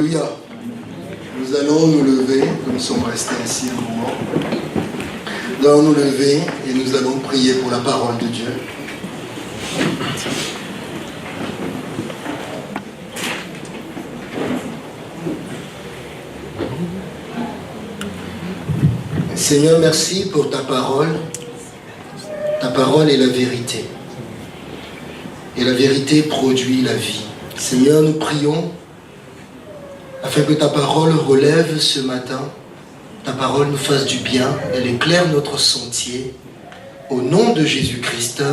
Alléluia. Nous allons nous lever, comme nous sommes restés assis un moment. Nous allons nous lever et nous allons prier pour la parole de Dieu. Seigneur, merci pour ta parole. Ta parole est la vérité. Et la vérité produit la vie. Seigneur, nous prions afin que ta parole relève ce matin, ta parole nous fasse du bien, elle éclaire notre sentier. Au nom de Jésus-Christ.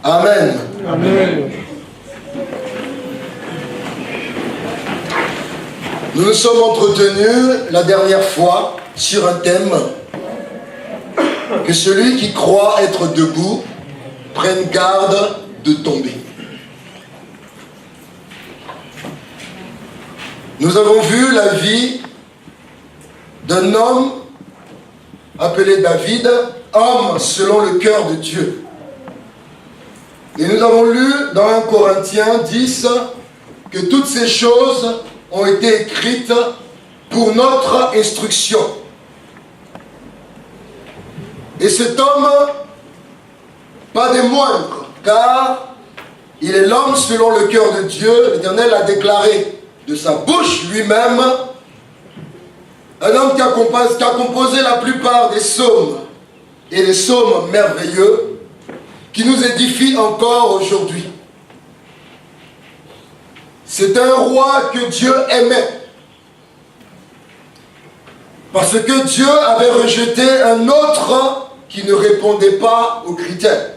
Amen. Amen. Nous nous sommes entretenus la dernière fois sur un thème que celui qui croit être debout prenne garde de tomber. Nous avons vu la vie d'un homme appelé David, homme selon le cœur de Dieu. Et nous avons lu dans 1 Corinthiens 10 que toutes ces choses ont été écrites pour notre instruction. Et cet homme, pas des moindres, car il est l'homme selon le cœur de Dieu. L'Éternel a déclaré de sa bouche lui-même, un homme qui a composé la plupart des psaumes et des psaumes merveilleux qui nous édifient encore aujourd'hui. C'est un roi que Dieu aimait parce que Dieu avait rejeté un autre qui ne répondait pas aux critères.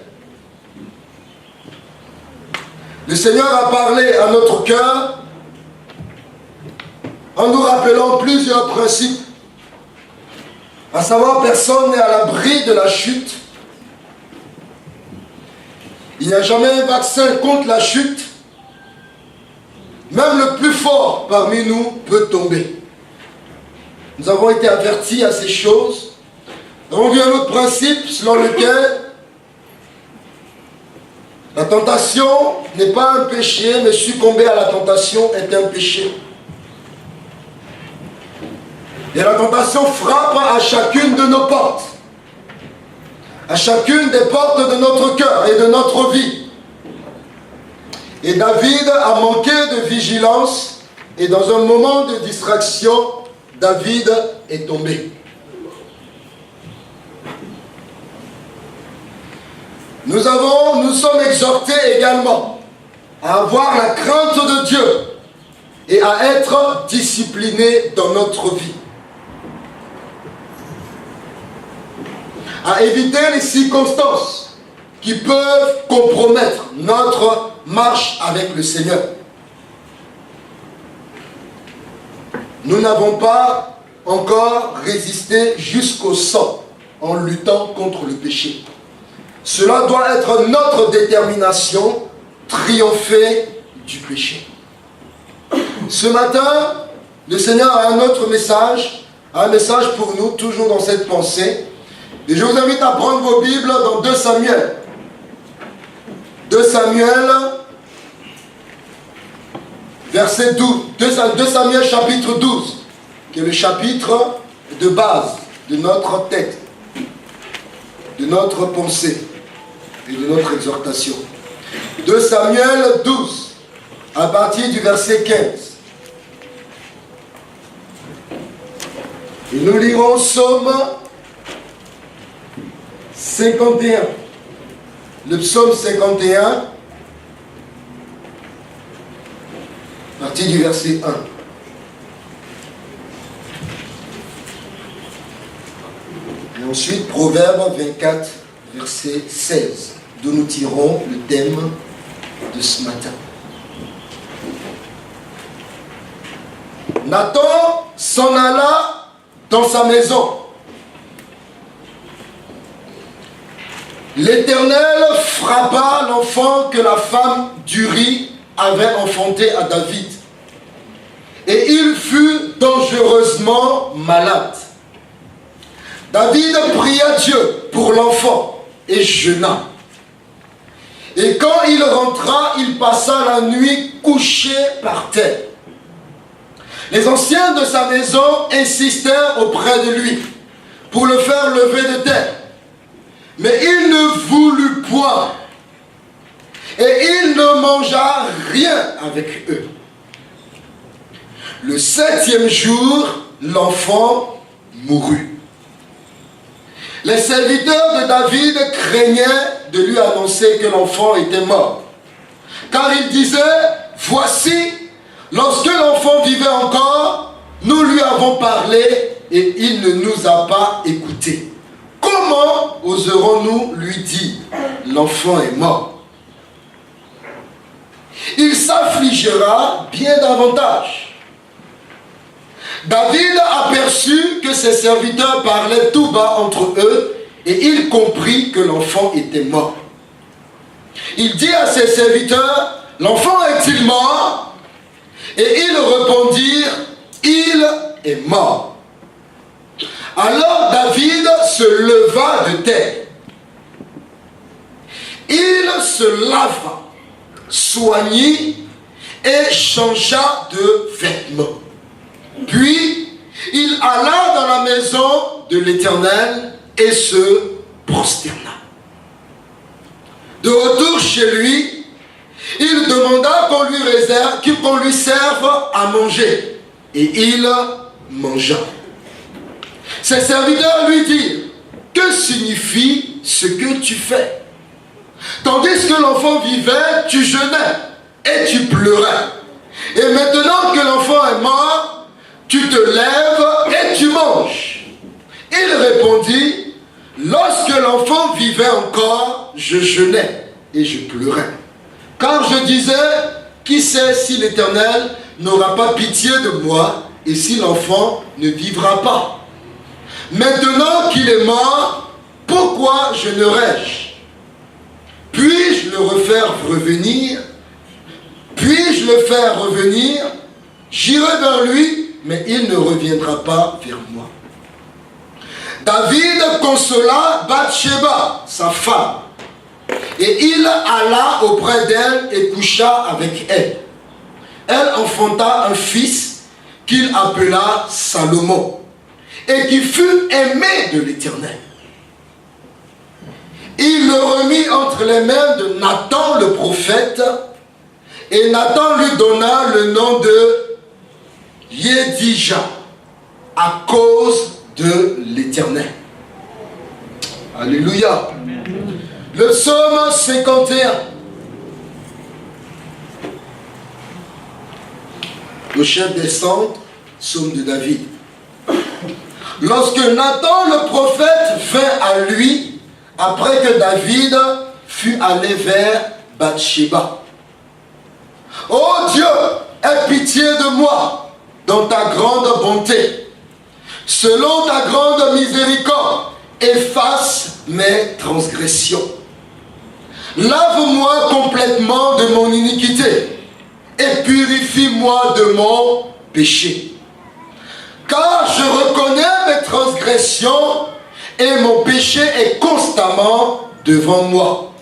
Le Seigneur a parlé à notre cœur en nous rappelant plusieurs principes, à savoir personne n'est à l'abri de la chute. Il n'y a jamais un vaccin contre la chute. Même le plus fort parmi nous peut tomber. Nous avons été avertis à ces choses. Nous avons vu un autre principe selon lequel la tentation n'est pas un péché, mais succomber à la tentation est un péché. Et la tentation frappe à chacune de nos portes, à chacune des portes de notre cœur et de notre vie. Et David a manqué de vigilance, et dans un moment de distraction, David est tombé. Nous sommes exhortés également à avoir la crainte de Dieu et à être disciplinés dans notre vie. À éviter les circonstances qui peuvent compromettre notre marche avec le Seigneur. Nous n'avons pas encore résisté jusqu'au sang en luttant contre le péché. Cela doit être notre détermination, triompher du péché. Ce matin, le Seigneur a un autre message, un message pour nous, toujours dans cette pensée. Et je vous invite à prendre vos Bibles dans 2 Samuel. 2 Samuel, verset 12. 2 Samuel chapitre 12, qui est le chapitre de base de notre texte, de notre pensée et de notre exhortation. 2 Samuel 12, à partir du verset 15. Et nous lirons Psaume 51. Le psaume 51, à partir du verset 1. Et ensuite, Proverbe 24, verset 16, d'où nous tirons le thème de ce matin. Nathan s'en alla dans sa maison. L'Éternel frappa l'enfant que la femme d'Uri avait enfanté à David. Et il fut dangereusement malade. David pria Dieu pour l'enfant et jeûna. Et quand il rentra, il passa la nuit couché par terre. Les anciens de sa maison insistèrent auprès de lui pour le faire lever de terre. Mais il ne voulut point. Et il ne mangea rien avec eux. Le 7e jour, l'enfant mourut. Les serviteurs de David craignaient de lui annoncer que l'enfant était mort. Car ils disaient, voici, lorsque l'enfant vivait encore, nous lui avons parlé et il ne nous a pas écoutés. Comment oserons-nous lui dire, l'enfant est mort? Il s'affligera bien davantage. David aperçut que ses serviteurs parlaient tout bas entre eux et il comprit que l'enfant était mort. Il dit à ses serviteurs, l'enfant est-il mort? Et ils répondirent, il est mort. Alors David se leva de terre. Il se lava, soignit et changea de vêtements. Puis il alla dans la maison de l'Éternel et se prosterna. De retour chez lui, il demanda qu'on lui serve à manger. Et il mangea. Ses serviteurs lui dirent, que signifie ce que tu fais? Tandis que l'enfant vivait, tu jeûnais et tu pleurais. Et maintenant que l'enfant est mort, tu te lèves et tu manges. Il répondit, lorsque l'enfant vivait encore, je jeûnais et je pleurais. Car je disais, qui sait si l'Éternel n'aura pas pitié de moi et si l'enfant ne vivra pas. Maintenant qu'il est mort, pourquoi jeûnerais-je? Puis-je le refaire revenir? Puis-je le faire revenir? J'irai vers lui, mais il ne reviendra pas vers moi. David consola Bathsheba, sa femme, et il alla auprès d'elle et coucha avec elle. Elle enfanta un fils qu'il appela Salomon, et qui fut aimé de l'Éternel. Il le remit entre les mains de Nathan le prophète, et Nathan lui donna le nom de Yedija, à cause de l'Éternel. Alléluia. Le psaume 51. Le chef des centres, psaume de David. Lorsque Nathan le prophète vint à lui, après que David fut allé vers Bathsheba. Ô Dieu, aie pitié de moi dans ta grande bonté. Selon ta grande miséricorde, efface mes transgressions. Lave-moi complètement de mon iniquité et purifie-moi de mon péché. Car je reconnais mes transgressions et mon péché est constamment devant moi.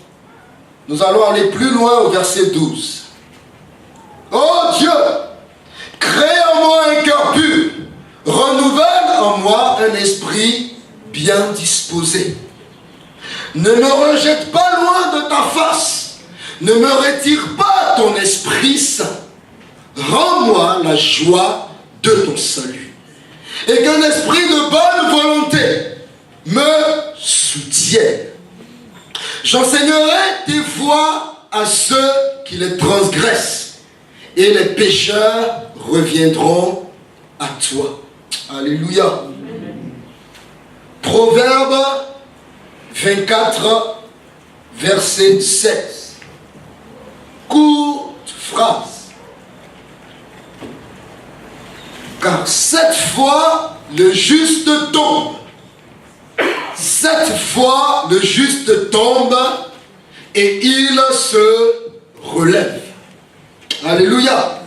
Nous allons aller plus loin au verset 12. Ô Dieu, crée en moi un cœur pur, renouvelle en moi un esprit bien disposé. Ne me rejette pas loin de ta face, ne me retire pas ton esprit saint. Rends-moi la joie de ton salut, et qu'un esprit de bonne volonté me soutienne. J'enseignerai tes voies à ceux qui les transgressent, et les pécheurs reviendront à toi. Alléluia. Proverbe 24, verset 16. Courte phrase. Car 7 fois le juste tombe. 7 fois le juste tombe et il se relève. Alléluia.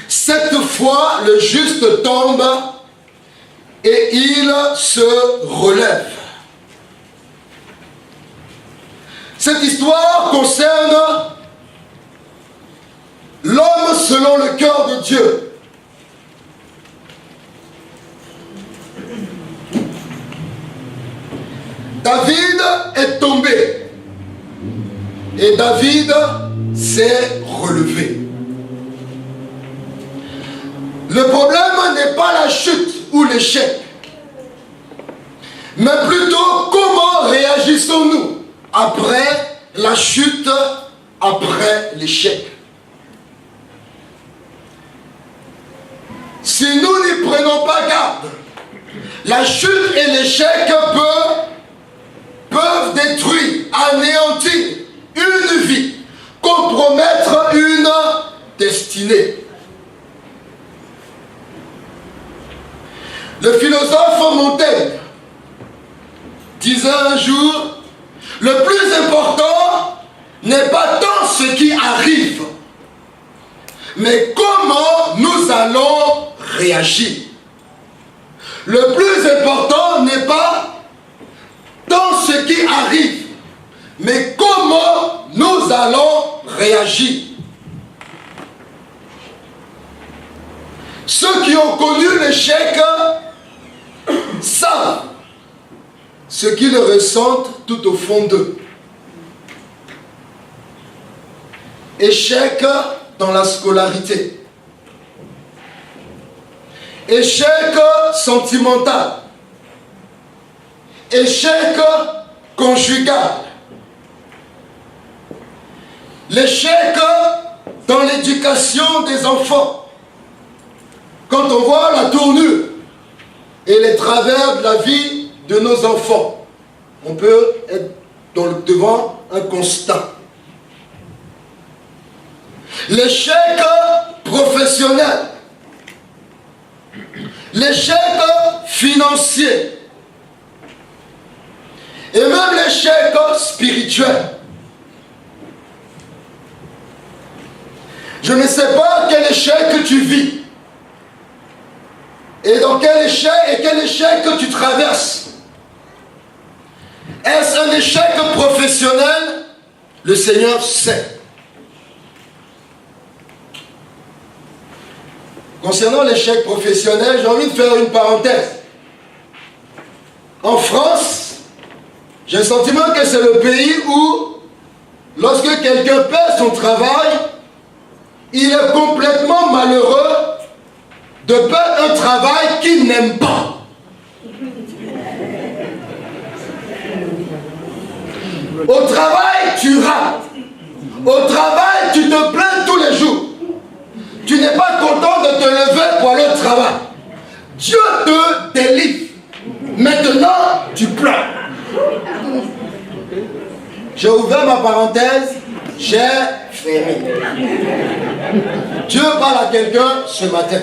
7 fois le juste tombe et il se relève. Cette histoire concerne l'homme selon le cœur de Dieu. David est tombé. Et David s'est relevé. Le problème n'est pas la chute ou l'échec, mais plutôt comment réagissons-nous après la chute, après l'échec. Si nous n'y prenons pas garde, la chute et l'échec peuvent détruire, anéantir une vie, compromettre une destinée. Le philosophe Montaigne disait un jour, le plus important n'est pas tant ce qui arrive, mais comment nous allons réagir. Le plus important n'est pas tant ce qui arrive, mais comment nous allons réagir. Ceux qui ont connu l'échec savent ce qu'ils ressentent tout au fond d'eux. Échec dans la scolarité. Échec sentimental. Échec conjugal. L'échec dans l'éducation des enfants. Quand on voit la tournure et les travers de la vie de nos enfants, on peut être devant un constat. L'échec professionnel, l'échec financier et même l'échec spirituel. Je ne sais pas quel échec tu vis et dans quel échec tu traverses. Est-ce un échec professionnel? Le Seigneur sait. Concernant l'échec professionnel, j'ai envie de faire une parenthèse. En France, j'ai le sentiment que c'est le pays où, lorsque quelqu'un perd son travail, il est complètement malheureux de perdre un travail qu'il n'aime pas. Au travail, tu rates. Au travail, tu te plains tous les jours. Tu n'es pas content de te lever pour aller au travail. Dieu te délivre. Maintenant, tu pleures. J'ai ouvert ma parenthèse, j'ai fermé. Dieu parle à quelqu'un ce matin.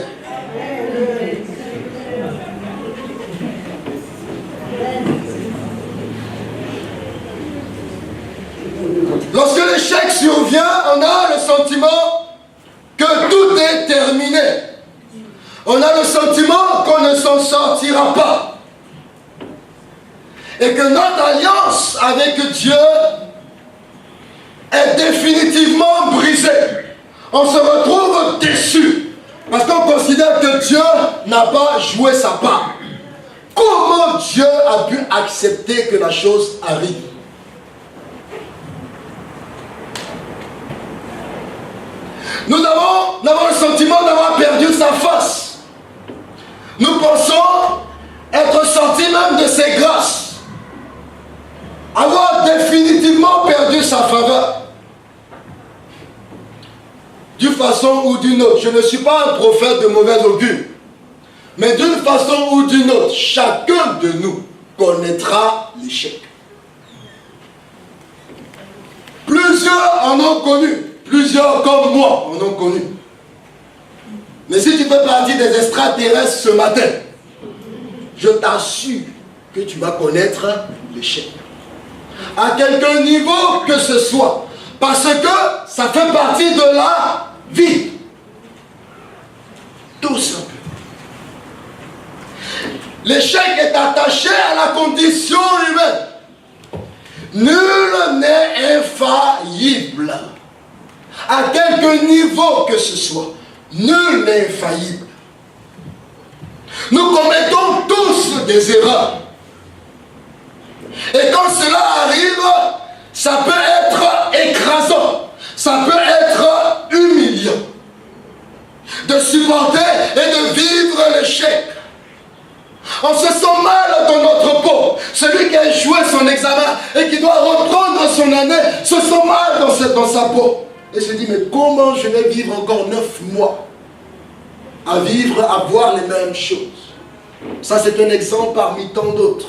Lorsque l'échec survient, on a le sentiment que tout est terminé. On a le sentiment qu'on ne s'en sortira pas. Et que notre alliance avec Dieu est définitivement brisée. On se retrouve déçu parce qu'on considère que Dieu n'a pas joué sa part. Comment Dieu a pu accepter que la chose arrive? Nous avons le sentiment d'avoir perdu sa face. Nous pensons être sortis même de ses grâces. Avoir définitivement perdu sa faveur. D'une façon ou d'une autre. Je ne suis pas un prophète de mauvais augure. Mais d'une façon ou d'une autre, chacun de nous connaîtra l'échec. Plusieurs en ont connu. Plusieurs comme moi en ont connu. Mais si tu fais partie des extraterrestres ce matin, je t'assure que tu vas connaître l'échec. À quelque niveau que ce soit. Parce que ça fait partie de la vie. Tout simplement. L'échec est attaché à la condition humaine. Nul n'est infaillible. À quelque niveau que ce soit, nul n'est infaillible. Nous commettons tous des erreurs. Et quand cela arrive, ça peut être écrasant, ça peut être humiliant de supporter et de vivre l'échec. On se sent mal dans notre peau. Celui qui a échoué son examen et qui doit reprendre son année se sent mal dans sa peau. Et se dit, mais comment je vais vivre encore 9 mois à vivre, à voir les mêmes choses? Ça, c'est un exemple parmi tant d'autres.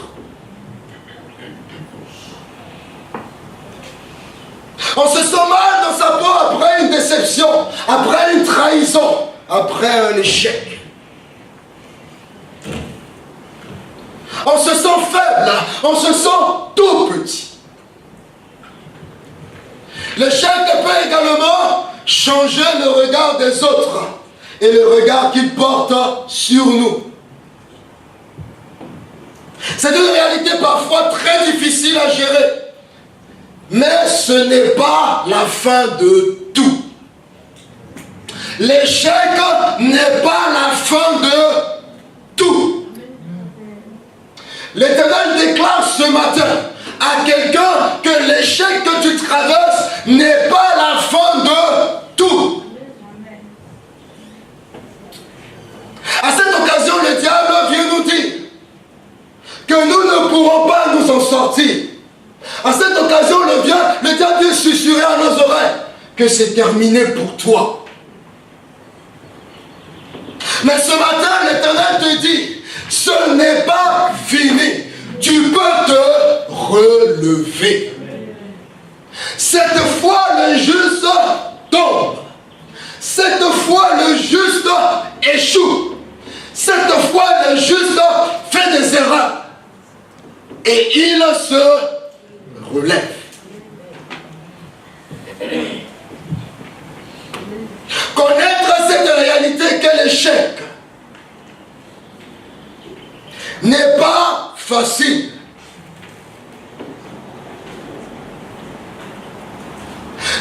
On se sent mal dans sa peau après une déception, après une trahison, après un échec. On se sent faible, on se sent tout petit. L'échec peut également changer le regard des autres et le regard qu'ils portent sur nous. C'est une réalité parfois très difficile à gérer. Mais ce n'est pas la fin de tout. L'échec n'est pas la fin de tout. L'Éternel déclare ce matin à quelqu'un que l'échec que tu traverses n'est pas la fin de tout. À cette occasion, le diable vient nous dire que nous ne pourrons pas nous en sortir. À cette occasion, le diable vient susurrer à nos oreilles que c'est terminé pour toi. Mais ce matin, l'Éternel te dit, ce n'est pas fini. Tu peux te relever. Cette fois, le juste tombe. Cette fois, le juste échoue. Cette fois, le juste fait des erreurs. Et il se relève. Connaître cette réalité qu'est l'échec n'est pas facile.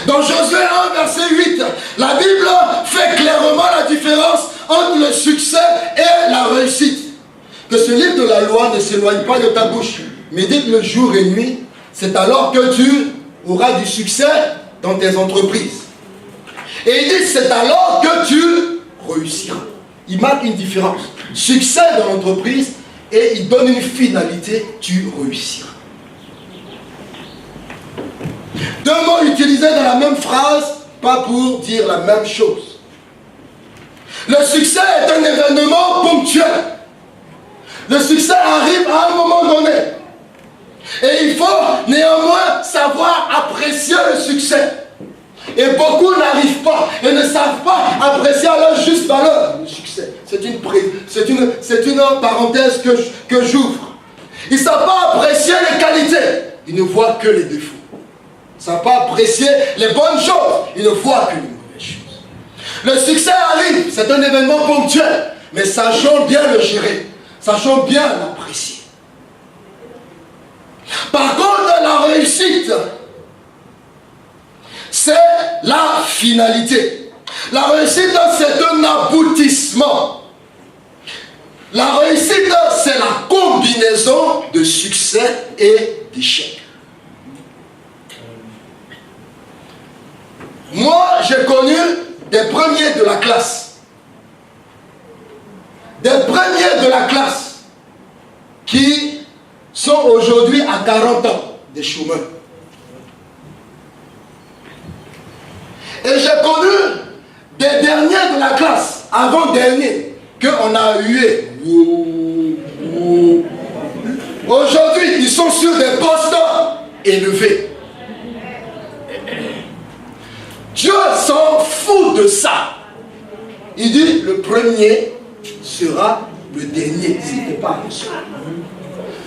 Dans Josué 1, verset 8, la Bible fait clairement la différence entre le succès et la réussite. Que ce livre de la loi ne s'éloigne pas de ta bouche. Médite le jour et nuit, c'est alors que tu auras du succès dans tes entreprises. Et il dit, c'est alors que tu réussiras. Il marque une différence. Succès dans l'entreprise, et il donne une finalité, tu réussiras. Deux mots utilisés dans la même phrase, pas pour dire la même chose. Le succès est un événement ponctuel. Le succès arrive à un moment donné. Et il faut néanmoins savoir apprécier le succès. Et beaucoup n'arrivent pas et ne savent pas apprécier à leur juste valeur le succès. C'est une parenthèse que j'ouvre. Ils ne savent pas apprécier les qualités. Ils ne voient que les défauts. Ils ne savent pas apprécier les bonnes choses. Ils ne voient que les mauvaises choses. Le succès arrive, c'est un événement ponctuel. Mais sachons bien le gérer. Sachons bien l'apprécier. Par contre, la réussite, c'est la finalité. La réussite, c'est un aboutissement. La réussite, c'est la combinaison de succès et d'échec. Moi, j'ai connu des premiers de la classe. Des premiers de la classe qui sont aujourd'hui à 40 ans, des chômeurs. Et j'ai connu des derniers de la classe, avant-derniers, qu'on a hués. Aujourd'hui, ils sont sur des postes élevés. Dieu s'en fout de ça. Il dit, le premier sera le dernier, si ce n'est pas le seul.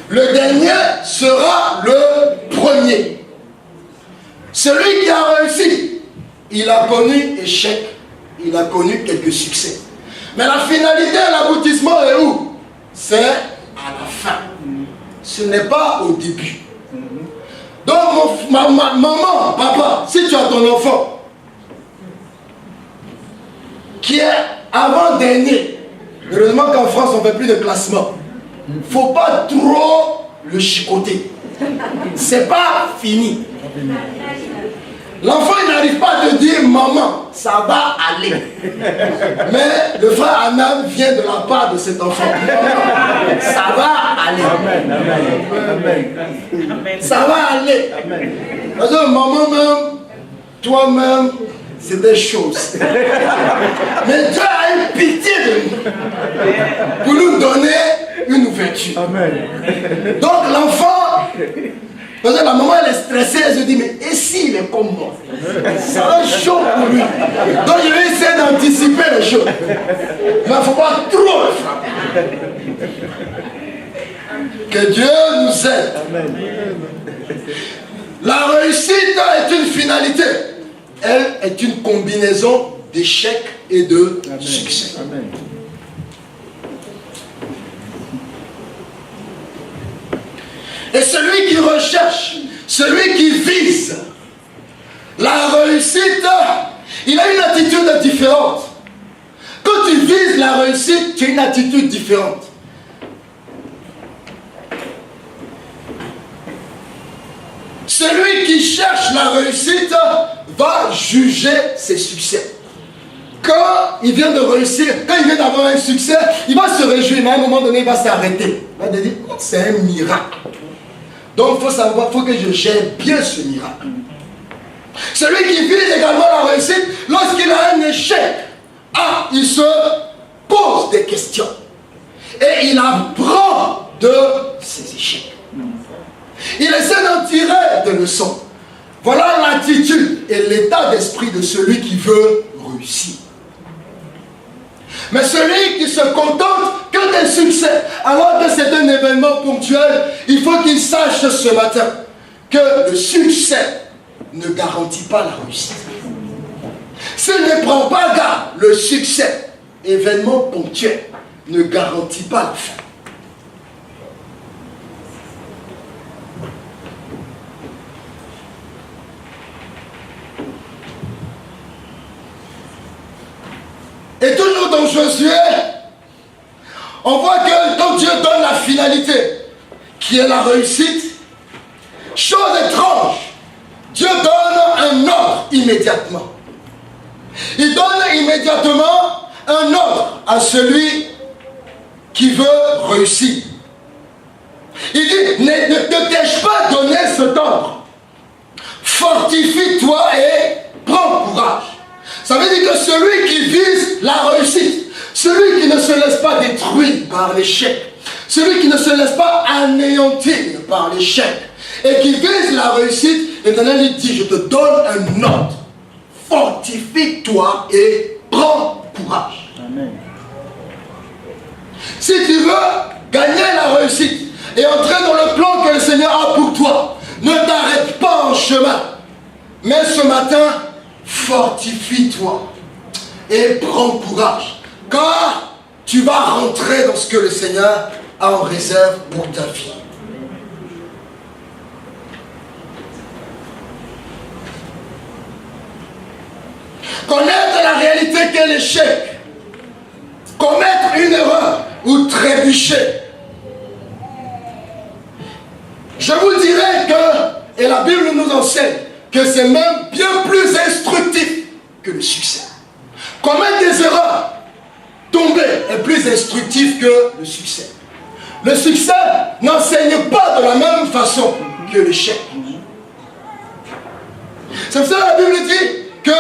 Le dernier sera le premier. Celui qui a réussi, il a connu échec, il a connu quelques succès. Mais la finalité, l'aboutissement est où? C'est à la fin. Ce n'est pas au début. Donc, maman, papa, si tu as ton enfant qui est avant-dernier, heureusement qu'en France, on ne fait plus de classement. Il ne faut pas trop le chicoter. C'est pas fini. L'enfant, il n'arrive pas à te dire, maman, ça va aller. Mais le frère Anam vient de la part de cet enfant. Maman, ça va aller. Amen. Ça va aller. Parce que maman même, toi-même, c'est des choses. Mais Dieu a eu pitié de nous pour nous donner une ouverture. Amen. Donc l'enfant, parce que la maman elle est stressée, elle se dit, mais et s'il est comme moi? Ça va être chaud pour lui. Donc je vais essayer d'anticiper les choses. Mais il ne faut pas trop le frapper. Que Dieu nous aide. Amen. La réussite est une finalité. Elle est une combinaison d'échecs et de succès. Amen. Et celui qui recherche, celui qui vise la réussite, il a une attitude différente. Quand tu vises la réussite, tu as une attitude différente. Celui qui cherche la réussite va juger ses succès. Quand il vient de réussir, quand il vient d'avoir un succès, il va se réjouir, mais à un moment donné, il va s'arrêter. Il va dire, c'est un miracle. Donc il faut savoir, il faut que je gère bien ce miracle. Celui qui vise également la réussite, lorsqu'il a un échec, il se pose des questions. Et il apprend de ses échecs. Il essaie d'en tirer des leçons. Voilà l'attitude et l'état d'esprit de celui qui veut réussir. Mais celui qui se contente que d'un succès, alors que c'est un événement ponctuel, il faut qu'il sache ce matin que le succès ne garantit pas la réussite. S'il ne prend pas garde, le succès, événement ponctuel, ne garantit pas la fin. Et toujours dans Josué, on voit que quand Dieu donne la finalité, qui est la réussite, chose étrange, Dieu donne un ordre immédiatement. Il donne immédiatement un ordre à celui qui veut réussir. Il dit, ne t'ai-je pas donné cet ordre? Fortifie-toi et prends courage. Ça veut dire que celui qui vise la réussite, celui qui ne se laisse pas détruire par l'échec, celui qui ne se laisse pas anéantir par l'échec, et qui vise la réussite, l'Éternel lui dit, je te donne un ordre. Fortifie-toi et prends courage. Amen. Si tu veux gagner la réussite et entrer dans le plan que le Seigneur a pour toi, ne t'arrête pas en chemin. Mais ce matin, fortifie-toi et prends courage, car tu vas rentrer dans ce que le Seigneur a en réserve pour ta vie. Connaître la réalité qu'est l'échec, commettre une erreur ou trébucher. Je vous dirais que, et la Bible nous enseigne, que c'est même bien plus instructif que le succès. Commettre des erreurs, tomber, est plus instructif que le succès. Le succès n'enseigne pas de la même façon que l'échec. C'est pour ça que la Bible dit que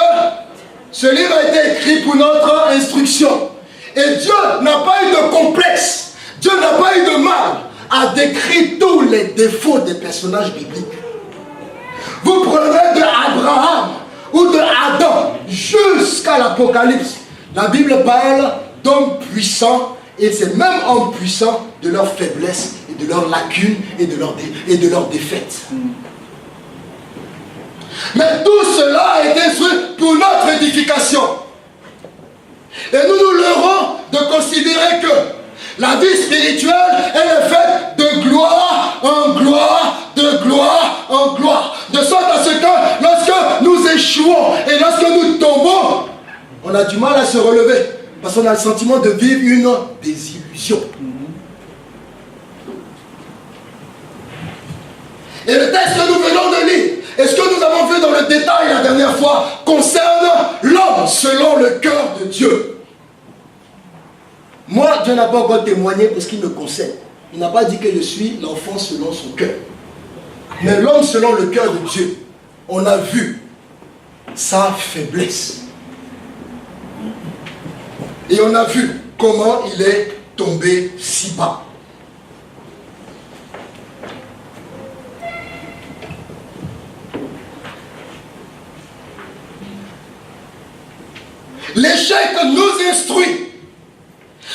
ce livre a été écrit pour notre instruction. Et Dieu n'a pas eu de complexe, Dieu n'a pas eu de mal à décrire tous les défauts des personnages bibliques. Vous prendrez de Abraham ou de Adam jusqu'à l'Apocalypse. La Bible parle d'hommes puissants, et c'est même hommes puissants de leurs faiblesses et de leurs lacunes et de leurs défaites. Mais tout cela a été instruit pour notre édification. Et nous nous leurrons de considérer que la vie spirituelle, elle est faite de gloire en gloire, de gloire en gloire. De sorte à ce que lorsque nous échouons et lorsque nous tombons, on a du mal à se relever. Parce qu'on a le sentiment de vivre une désillusion. Et le texte que nous venons de lire, et ce que nous avons vu dans le détail la dernière fois, concerne l'homme selon le cœur de Dieu. Moi, Dieu n'a pas encore témoigné pour ce qu'il me concerne. Il n'a pas dit que je suis l'enfant selon son cœur. Mais l'homme selon le cœur de Dieu, on a vu sa faiblesse. Et on a vu comment il est tombé si bas. L'échec nous instruit.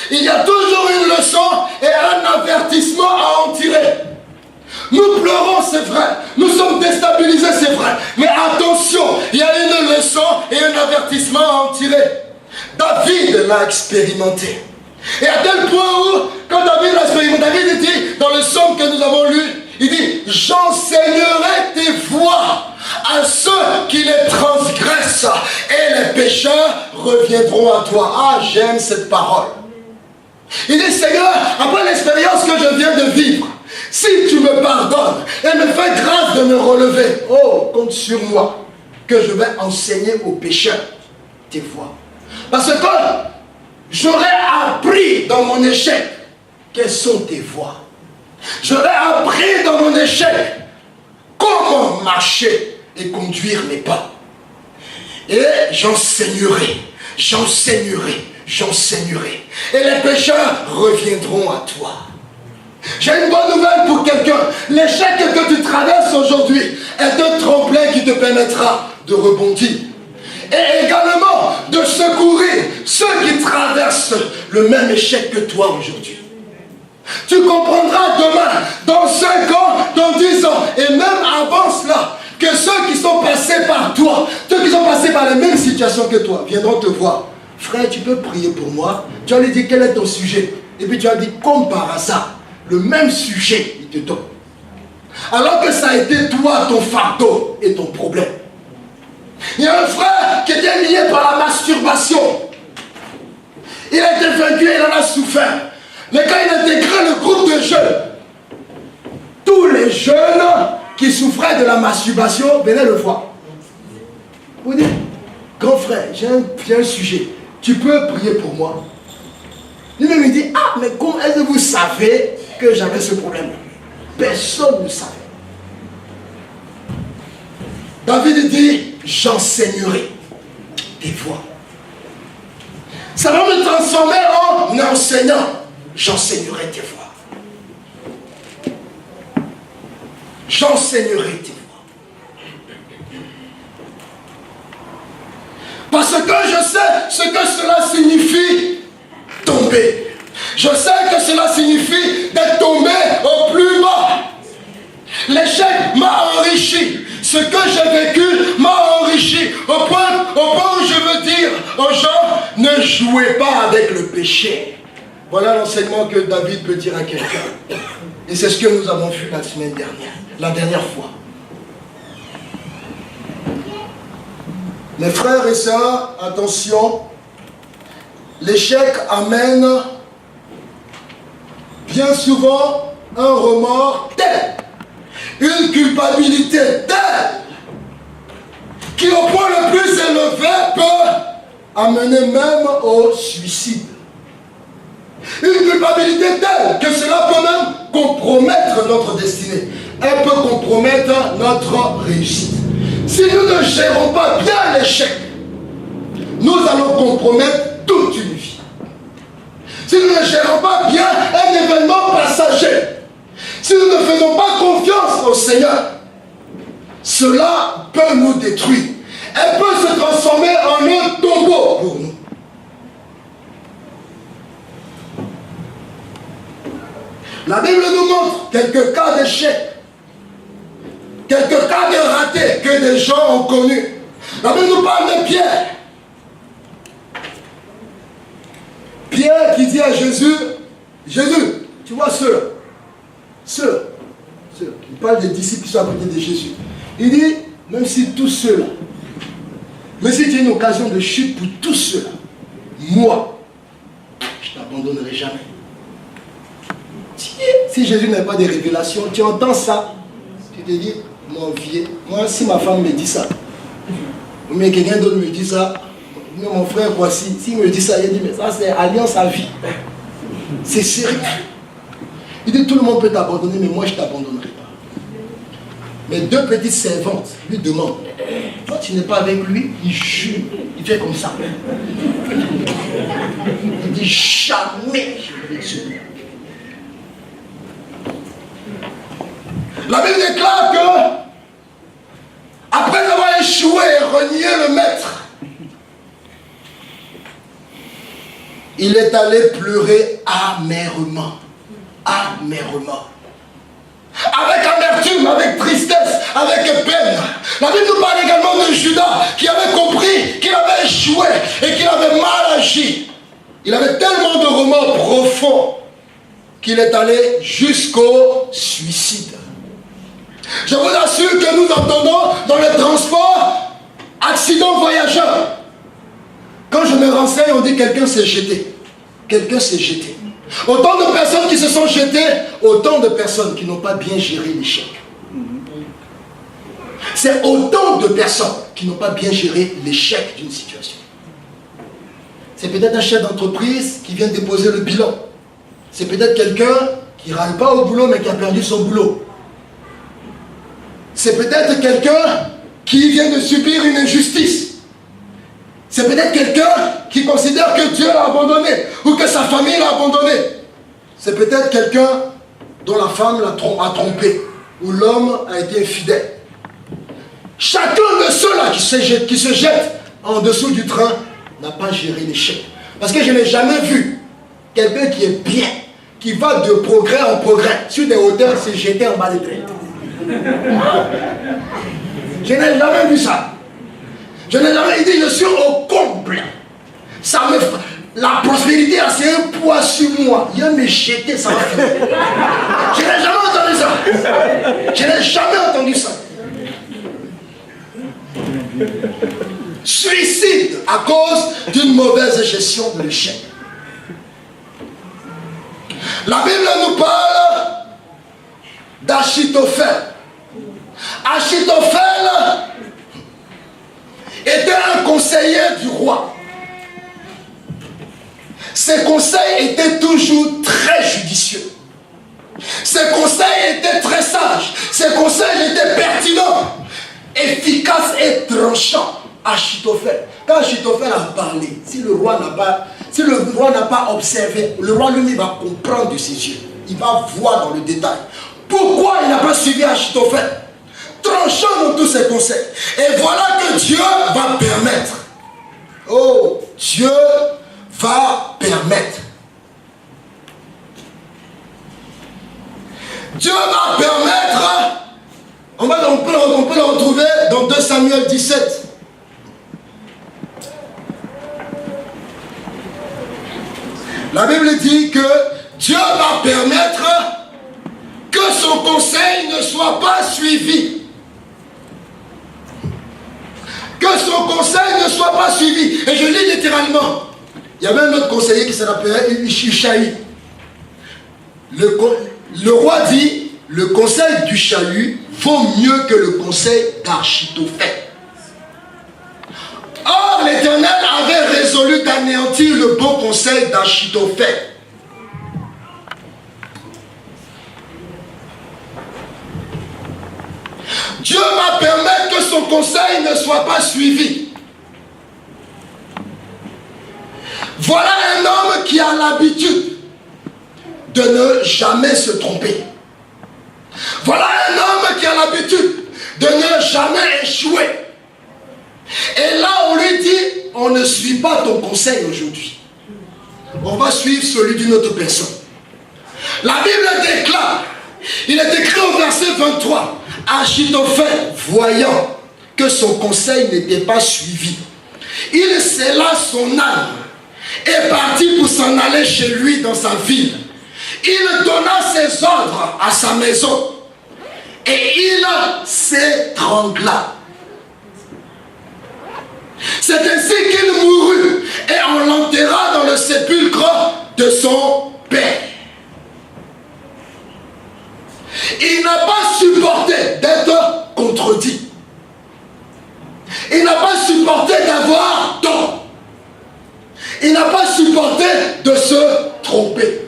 Il y a toujours une leçon et un avertissement à en tirer. Nous pleurons, c'est vrai. Nous sommes déstabilisés, c'est vrai. Mais attention, il y a une leçon et un avertissement à en tirer. David l'a expérimenté. Et à tel point où, quand David l'a expérimenté, David dit, dans le psaume que nous avons lu, il dit, j'enseignerai tes voies à ceux qui les transgressent et les pécheurs reviendront à toi. Ah, j'aime cette parole. Il dit, Seigneur, après l'expérience que je viens de vivre, si tu me pardonnes et me fais grâce de me relever, oh, compte sur moi, que je vais enseigner aux pécheurs tes voies. Parce que j'aurais appris dans mon échec quelles sont tes voies. J'aurais appris dans mon échec comment marcher et conduire mes pas. Et j'enseignerai. Et les pécheurs reviendront à toi. J'ai une bonne nouvelle pour quelqu'un. L'échec que tu traverses aujourd'hui est un tremplin qui te permettra de rebondir. Et également de secourir ceux qui traversent le même échec que toi aujourd'hui. Tu comprendras demain, dans 5 ans, dans 10 ans, et même avant cela, que ceux qui sont passés par toi, ceux qui sont passés par les mêmes situations que toi, viendront te voir. Frère, tu peux prier pour moi. Tu vas lui dire quel est ton sujet. Et puis tu vas dire, comme par hasard, le même sujet, il te donne. Alors que ça a été toi, ton fardeau et ton problème. Il y a un frère qui était lié par la masturbation. Il a été vaincu, il en a souffert. Mais quand il a intégré le groupe de jeunes, tous les jeunes qui souffraient de la masturbation venaient le voir. Vous dites, grand frère, j'ai un sujet. Tu peux prier pour moi? Lui-même il dit, ah, mais comment est-ce que vous savez que j'avais ce problème? Personne ne savait. David dit, j'enseignerai tes voies. Ça va me transformer en enseignant. J'enseignerai tes voies. J'enseignerai tes voies. Parce que je sais ce que cela signifie tomber. Je sais que cela signifie d'être tombé au plus bas. L'échec m'a enrichi. Ce que j'ai vécu m'a enrichi. Au point où je veux dire aux gens, ne jouez pas avec le péché. Voilà l'enseignement que David peut dire à quelqu'un. Et c'est ce que nous avons vu la semaine dernière, la dernière fois. Mes frères et sœurs, attention, l'échec amène bien souvent un remords tel, une culpabilité telle, qui au point le plus élevé peut amener même au suicide. Une culpabilité telle que cela peut même compromettre notre destinée. Elle peut compromettre notre réussite. Si nous ne gérons pas bien l'échec, nous allons compromettre toute une vie. Si nous ne gérons pas bien un événement passager, si nous ne faisons pas confiance au Seigneur, cela peut nous détruire. Elle peut se transformer en un tombeau pour nous. La Bible nous montre quelques cas d'échec, quelques cas de ratés que des gens ont connus. La Bible nous parle de Pierre. Pierre qui dit à Jésus, Jésus, tu vois ceux, il parle des disciples qui sont à côté de Jésus. Il dit, même si tous ceux-là, mais si tu as une occasion de chute pour tous ceux-là, moi, je ne t'abandonnerai jamais. Si Jésus n'a pas de révélation, tu entends ça, tu Tu te dis, mon vieux, moi si ma femme me dit ça, ou bien quelqu'un d'autre me dit ça, mon frère voici, s'il me dit ça, il dit, mais ça c'est alliance à vie. C'est sérieux. Il dit, tout le monde peut t'abandonner, mais moi je ne t'abandonnerai pas. Mais deux petites servantes lui demandent, toi tu n'es pas avec lui, il jure, il fait comme ça. Il dit, jamais je vais tuer. La Bible déclare que, après avoir échoué et renié le maître, il est allé pleurer amèrement. Amèrement. Avec amertume, avec tristesse, avec peine. La Bible nous parle également de Judas qui avait compris qu'il avait échoué et qu'il avait mal agi. Il avait tellement de remords profonds qu'il est allé jusqu'au suicide. Je vous assure que nous entendons dans les transports accident voyageur. Quand je me renseigne, on dit quelqu'un s'est jeté. Quelqu'un s'est jeté. Autant de personnes qui se sont jetées, autant de personnes qui n'ont pas bien géré l'échec. C'est autant de personnes qui n'ont pas bien géré l'échec d'une situation. C'est peut-être un chef d'entreprise qui vient déposer le bilan. C'est peut-être quelqu'un qui ne râle pas au boulot mais qui a perdu son boulot. C'est peut-être quelqu'un qui vient de subir une injustice. C'est peut-être quelqu'un qui considère que Dieu l'a abandonné ou que sa famille l'a abandonné. C'est peut-être quelqu'un dont la femme l'a trompé ou l'homme a été infidèle. Chacun de ceux-là qui se jettent en dessous du train n'a pas géré l'échec. Parce que je n'ai jamais vu quelqu'un qui est bien, qui va de progrès en progrès, sur des hauteurs, se jeter en bas des trains. Je n'ai jamais vu ça. Je n'ai jamais dit, je suis au comble. La prospérité, c'est un poids sur moi. Il va me jeter, ça va finir. Je n'ai jamais entendu ça. Je n'ai jamais entendu ça. Suicide à cause d'une mauvaise gestion de l'échec. La Bible nous parle d'Achitophel. Achitophel était un conseiller du roi. Ses conseils étaient toujours très judicieux. Ses conseils étaient très sages. Ses conseils étaient pertinents, efficaces et tranchants. Achitophel. Quand Achitophel a parlé, si le roi n'a pas observé, le roi lui va comprendre de ses yeux. Il va voir dans le détail. Pourquoi il n'a pas suivi Achitophel? Tranchant dans tous ses conseils. Et voilà que Dieu va permettre. Oh, Dieu va permettre. Dieu va permettre. On peut le retrouver dans 2 Samuel 17. La Bible dit que Dieu va permettre que son conseil ne soit pas suivi. Que son conseil ne soit pas suivi. Et je lis littéralement. Il y avait un autre conseiller qui s'appelait Ishaï. Le roi dit, le conseil du Chalut vaut mieux que le conseil d'Achitophel. Or, l'Éternel avait résolu d'anéantir le bon conseil d'Achitophel. Dieu va permettre que son conseil ne soit pas suivi. Voilà un homme qui a l'habitude de ne jamais se tromper. Voilà un homme qui a l'habitude de ne jamais échouer. Et là, on lui dit, on ne suit pas ton conseil aujourd'hui. On va suivre celui d'une autre personne. La Bible déclare, il est écrit au verset 23, Achitophel, voyant que son conseil n'était pas suivi, il scella son âme et partit pour s'en aller chez lui dans sa ville. Il donna ses ordres à sa maison et il s'étrangla. C'est ainsi qu'il mourut et on l'enterra dans le sépulcre de son père. Il n'a pas supporté d'être Il n'a pas supporté de se tromper.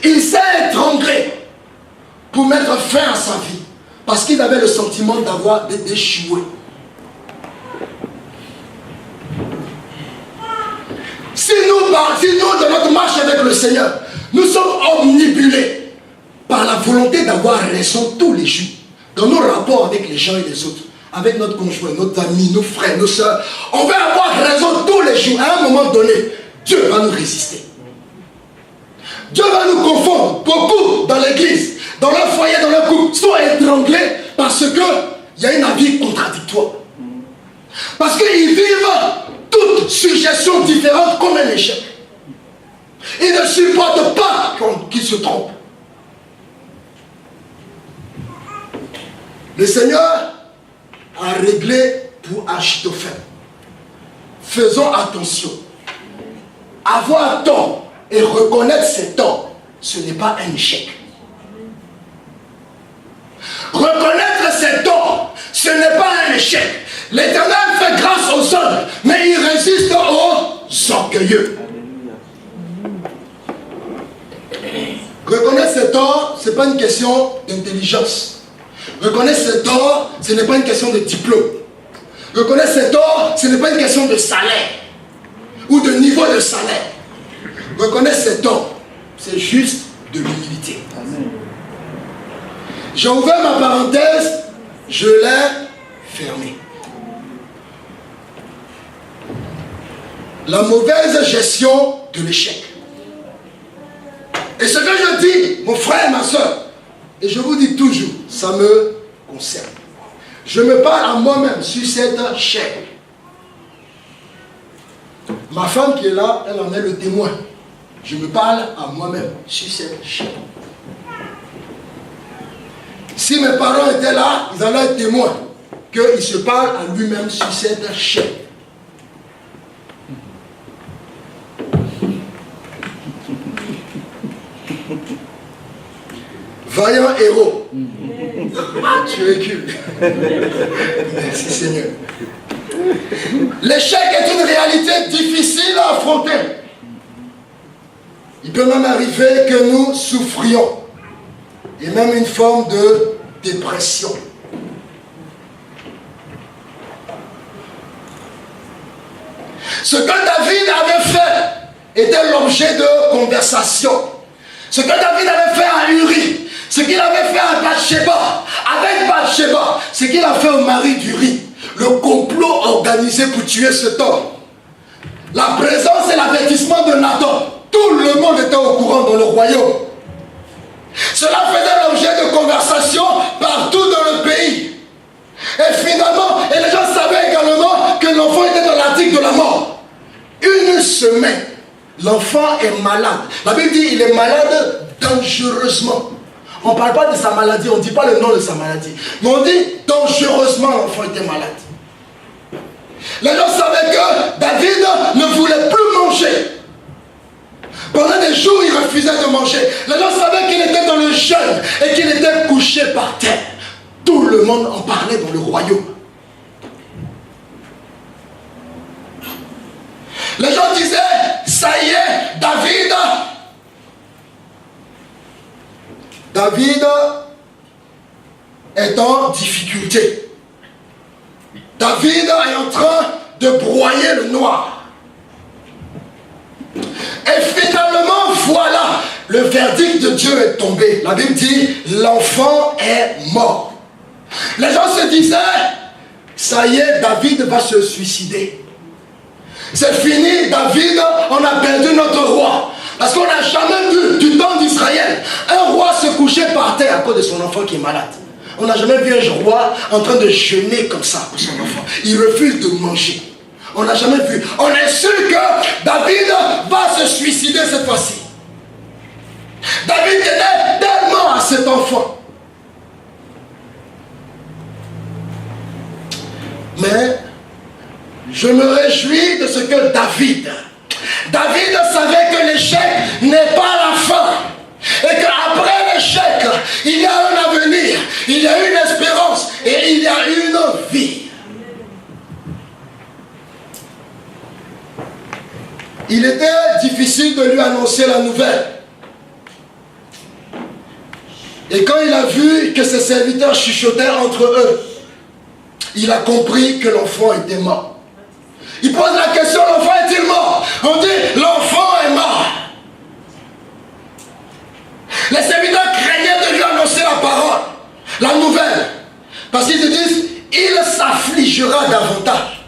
Il s'est étranglé pour mettre fin à sa vie. Parce qu'il avait le sentiment d'avoir d'échouer. Si nous, dans notre marche avec le Seigneur, nous sommes omnibulés par la volonté d'avoir raison tous les jours, dans nos rapports avec les gens et les autres, avec notre conjoint, notre ami, nos frères, nos soeurs, on veut avoir raison tous les jours. À un moment donné, Dieu va nous résister. Dieu va nous confondre. Beaucoup dans l'église, dans leur foyer, dans leur couple, sont étranglés parce qu'il y a une avis contradictoire. Parce qu'ils vivent toute suggestion différente comme un échec. Ils ne supportent pas qu'ils se trompent. Le Seigneur a réglé pour Achitophel. Faisons attention. Avoir tort et reconnaître ses torts, ce n'est pas un échec. Reconnaître ses torts, ce n'est pas un échec. L'Éternel fait grâce aux hommes, mais il résiste aux orgueilleux. Reconnaître ses torts, ce n'est pas une question d'intelligence. Reconnaître ses torts, ce n'est pas une question de diplôme. Reconnaître ses torts, ce n'est pas une question de salaire ou de niveau de salaire. Reconnaître ses torts, c'est juste de l'humilité. J'ai ouvert ma parenthèse, je l'ai fermée. La mauvaise gestion de l'échec. Et ce que je dis, mon frère et ma soeur, et je vous dis toujours, ça me concerne. Je me parle à moi-même sur cette chaîne. Ma femme qui est là, elle en est le témoin. Je me parle à moi-même sur cette chaîne. Si mes parents étaient là, ils allaient être témoins qu'il se parle à lui-même sur cette chaîne. Vaillant héros. Tu recules. Merci Seigneur. L'échec est une réalité difficile à affronter. Il peut même arriver que nous souffrions. Et même une forme de dépression. Ce que David avait fait était l'objet de conversation. Ce que David avait fait à Uri, ce qu'il avait fait à Bathsheba, avec Bathsheba, ce qu'il a fait au mari d'Uri, le complot organisé pour tuer cet homme. La présence et l'avertissement de Nathan, tout le monde était au courant dans le royaume. Cela faisait l'objet de conversations partout dans le pays. Et finalement, et les gens savaient également que l'enfant était dans l'article de la mort. Une semaine, l'enfant est malade. La Bible dit il est malade dangereusement. On ne parle pas de sa maladie, on ne dit pas le nom de sa maladie. Mais on dit dangereusement l'enfant était malade. Les gens savaient que David ne voulait plus manger. Pendant des jours, il refusait de manger. Les gens savaient qu'il était dans le jeûne et qu'il était couché par terre. Tout le monde en parlait dans le royaume. Les gens disaient, ça y est, David est en difficulté. David est en train de broyer le noir. Et finalement, voilà, le verdict de Dieu est tombé. La Bible dit, l'enfant est mort. Les gens se disaient, ça y est, David va se suicider. C'est fini, David, on a perdu notre roi. Parce qu'on n'a jamais vu, du temps d'Israël, un roi se coucher par terre à cause de son enfant qui est malade. On n'a jamais vu un roi en train de jeûner comme ça pour son enfant. Il refuse de manger. On n'a jamais vu. On est sûr que David va se suicider cette fois-ci. David était tellement à cet enfant. Mais je me réjouis de ce que David savait que l'échec n'est pas la fin. Et qu'après l'échec, il y a un avenir, il y a une espérance et il y a une vie. il était difficile de lui annoncer la nouvelle. Et quand il a vu que ses serviteurs chuchotaient entre eux, il a compris que l'enfant était mort. Il pose la question, l'enfant est-il mort? On dit, l'enfant est mort. Les serviteurs craignaient de lui annoncer la parole, la nouvelle. Parce qu'ils se disent, il s'affligera davantage.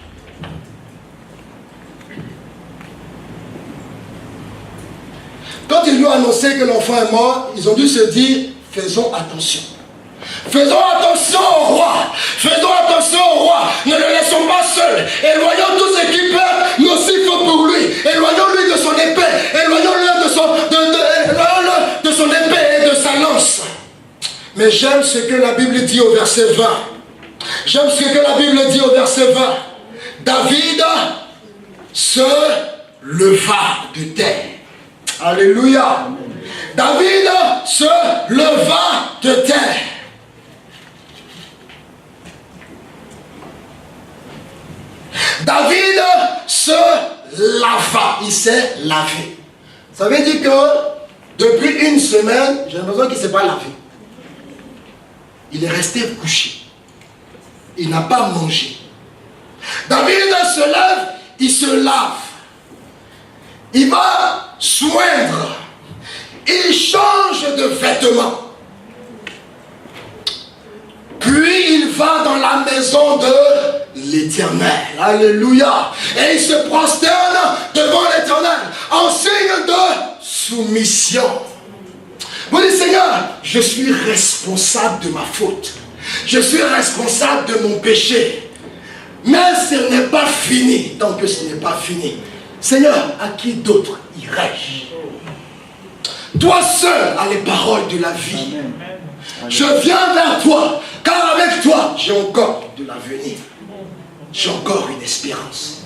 Quand ils lui ont annoncé que l'enfant est mort, ils ont dû se dire, faisons attention. Faisons attention au roi. Faisons attention au roi. Ne le laissons pas seul. Éloignons tout ce qui peut nocif pour lui. Éloignons-lui de son épée. Éloignons-le de son épée et de sa lance. Mais j'aime ce que la Bible dit au verset 20. J'aime ce que la Bible dit au verset 20. David se leva de terre. Alléluia. David se leva de terre. David se lava. Il s'est lavé. Ça veut dire que depuis une semaine, j'ai l'impression qu'il ne s'est pas lavé. Il est resté couché. Il n'a pas mangé. David se lève, il se lave. Il va soindre. Il change de vêtements. Puis il va dans la maison de l'Éternel. Alléluia. Et il se prosterne devant l'Éternel en signe de soumission. Vous dites, Seigneur, je suis responsable de ma faute. Je suis responsable de mon péché. Mais ce n'est pas fini. Tant que ce n'est pas fini, Seigneur, à qui d'autre irai-je? Toi seul as les paroles de la vie. Je viens vers toi, car avec toi, j'ai encore de l'avenir. J'ai encore une espérance.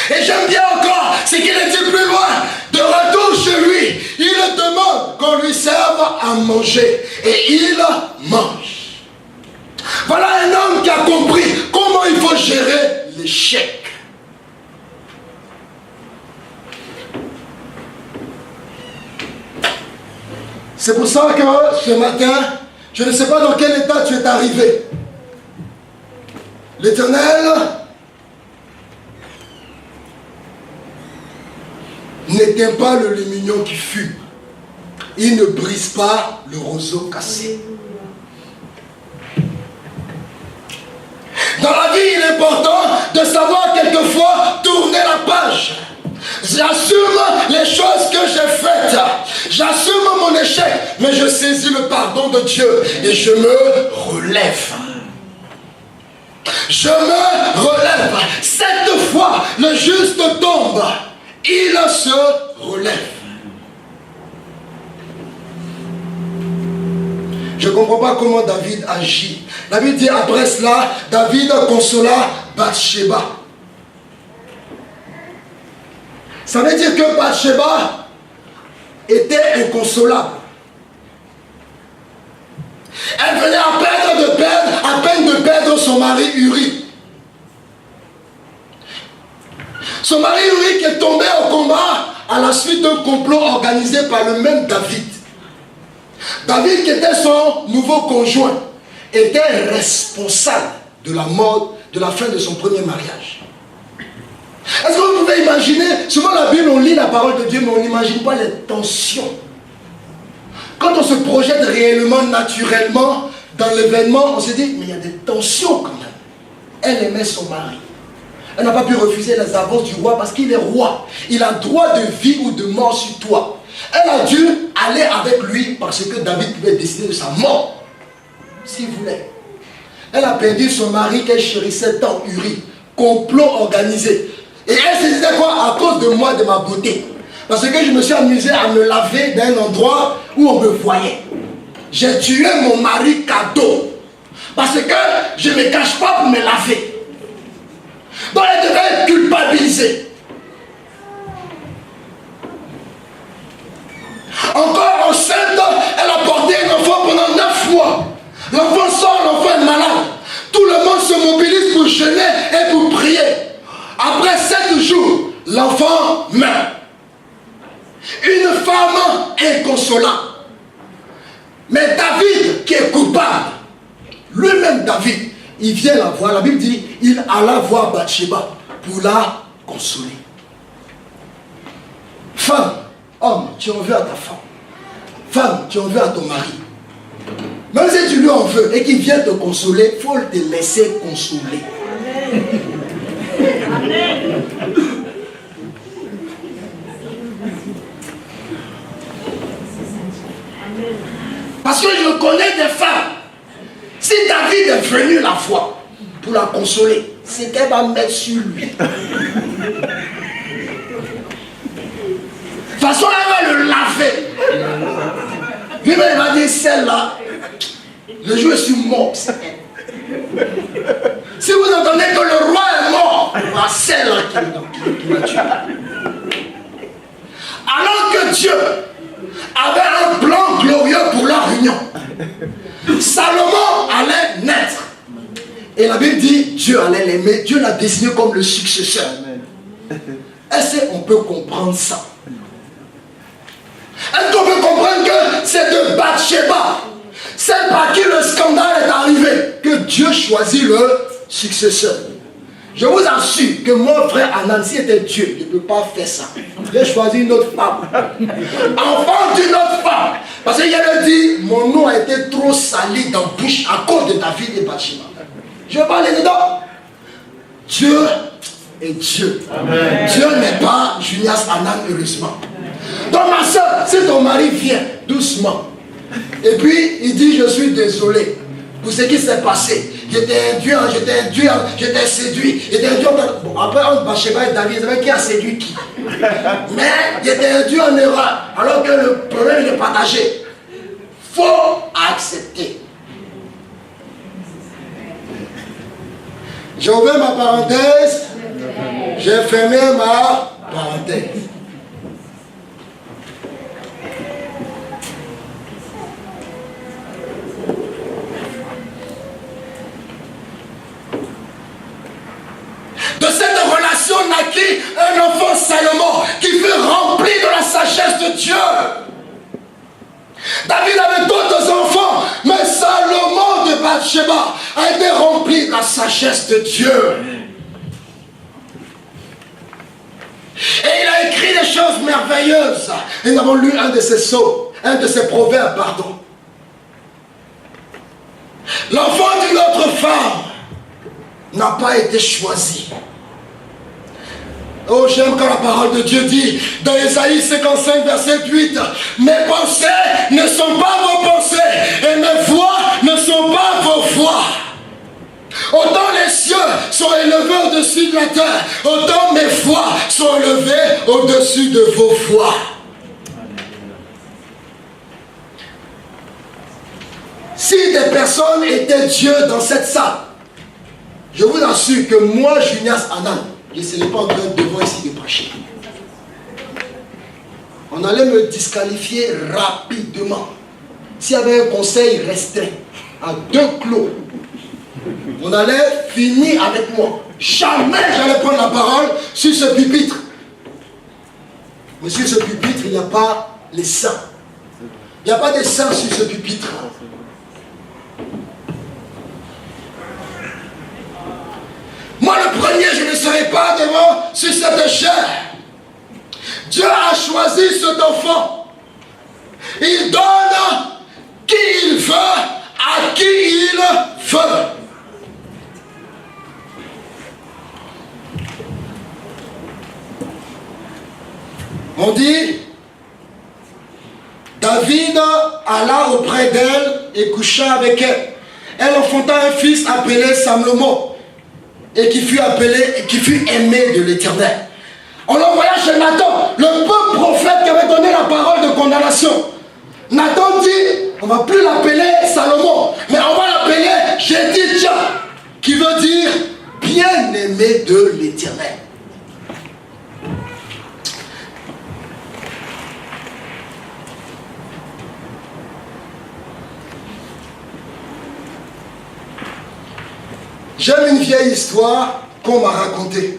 Et j'aime bien encore ce qu'il est dit plus loin. De retour chez lui, il demande qu'on lui serve à manger. Et il mange. Voilà un homme qui a compris comment il faut gérer l'échec. C'est pour ça que ce matin, je ne sais pas dans quel état tu es arrivé. L'Éternel n'éteint pas le lumignon qui fume. Il ne brise pas le roseau cassé. Dans la vie, il est important de savoir quelquefois tourner la page. J'assume les choses que j'ai faites. J'assume mon échec. Mais je saisis le pardon de Dieu. Et je me relève. Je me relève. 7 fois le juste tombe. Il se relève. Je ne comprends pas comment David agit. La Bible dit après cela, David consola Bathsheba. Ça veut dire que Bathsheba était inconsolable. Elle venait à peine de perdre son mari Uri. Son mari Uri qui est tombé au combat à la suite d'un complot organisé par le même David. David, qui était son nouveau conjoint, était responsable de la mort, de la fin de son premier mariage. Est-ce que vous pouvez imaginer, souvent la Bible, on lit la parole de Dieu, mais on n'imagine pas les tensions. Quand on se projette réellement, naturellement, dans l'événement, on se dit, mais il y a des tensions quand même. Elle aimait son mari. Elle n'a pas pu refuser les avances du roi parce qu'il est roi. Il a droit de vie ou de mort sur toi. Elle a dû aller avec lui parce que David pouvait décider de sa mort, s'il voulait. Elle a perdu son mari qu'elle chérissait tant, Uri. Complot organisé. Et elle se disait quoi? À cause de moi, de ma beauté. Parce que je me suis amusé à me laver d'un endroit où on me voyait. J'ai tué mon mari cadeau. Parce que je ne me cache pas pour me laver. Donc elle devait être culpabilisée. Encore enceinte, elle a porté un enfant pendant 9 mois. L'enfant sort, l'enfant est malade. Tout le monde se mobilise pour jeûner et pour prier. l'enfant meurt. Une femme inconsolable. Mais David, qui est coupable, lui-même David, il vient la voir. La Bible dit, il alla voir Bathsheba pour la consoler. Femme, homme, tu en veux à ta femme. Femme, tu en veux à ton mari. Même si tu lui en veux et qu'il vient te consoler, il faut te laisser consoler. Amen. Parce que je connais des femmes. Si David est venu la fois pour la consoler, c'est qu'elle va mettre sur lui. De toute façon, elle va le laver. Lui-même va dire, celle-là, le jour je suis mort. Si vous entendez que le roi est mort, c'est celle-là qui l'a tué. Alors que Dieu avait un plan glorieux pour leur union, Salomon allait naître. Et la Bible dit, Dieu allait l'aimer. Dieu l'a désigné comme le successeur. Est-ce qu'on peut comprendre ça? Est-ce qu'on peut comprendre que c'est de Bathsheba, celle par qui le scandale est arrivé, que Dieu choisit le successeur? Je vous assure que mon frère Anan, si était Dieu, il ne peut pas faire ça. J'ai choisi une autre femme. Enfant d'une autre femme. Parce qu'il a dit, mon nom a été trop sali dans la bouche à cause de David et Bathsheba. Je parle dedans. Dieu est Dieu. Amen. Dieu n'est pas Junias Anan, heureusement. Donc ma soeur, si ton mari vient doucement, et puis il dit, je suis désolé pour ce qui s'est passé. J'étais induit, j'étais séduit. Bon, après, entre Bathsheba et David, qui a séduit qui? Mais j'étais induit en erreur, alors que le problème est partagé. Il faut accepter. J'ai ouvert ma parenthèse, j'ai fermé ma parenthèse. De cette relation naquit un enfant Salomon qui fut rempli de la sagesse de Dieu. David avait d'autres enfants, mais Salomon de Bathsheba a été rempli de la sagesse de Dieu. Et il a écrit des choses merveilleuses. Et nous avons lu un de ses psaumes, un de ses proverbes, pardon. L'enfant d'une autre femme n'a pas été choisi. Oh, j'aime quand la parole de Dieu dit, dans Ésaïe 55, verset 8, mes pensées ne sont pas vos pensées, et mes voix ne sont pas vos voix. Autant les cieux sont élevés au-dessus de la terre, autant mes voix sont élevées au-dessus de vos voix. Si des personnes étaient Dieu dans cette salle, je vous assure que moi, Junias Anan, je ne serais pas en train devant ici de prêcher. On allait me disqualifier rapidement. S'il y avait un conseil restreint, à 2 clos, on allait finir avec moi. Jamais j'allais prendre la parole sur ce pupitre. Mais sur ce pupitre, il n'y a pas les saints. Il n'y a pas de saints sur ce pupitre. Moi le premier, je ne serai pas devant sur cette chair. Dieu a choisi cet enfant. Il donne qui il veut, à qui il veut. On dit, David alla auprès d'elle et coucha avec elle. Elle enfanta un fils appelé Salomon. Et qui fut appelé, et qui fut aimé de l'Éternel. On l'envoya chez Nathan, le peu prophète qui avait donné la parole de condamnation. Nathan dit, on ne va plus l'appeler Salomon, mais on va l'appeler Jédidja, qui veut dire bien-aimé de l'Éternel. J'aime une vieille histoire qu'on m'a racontée.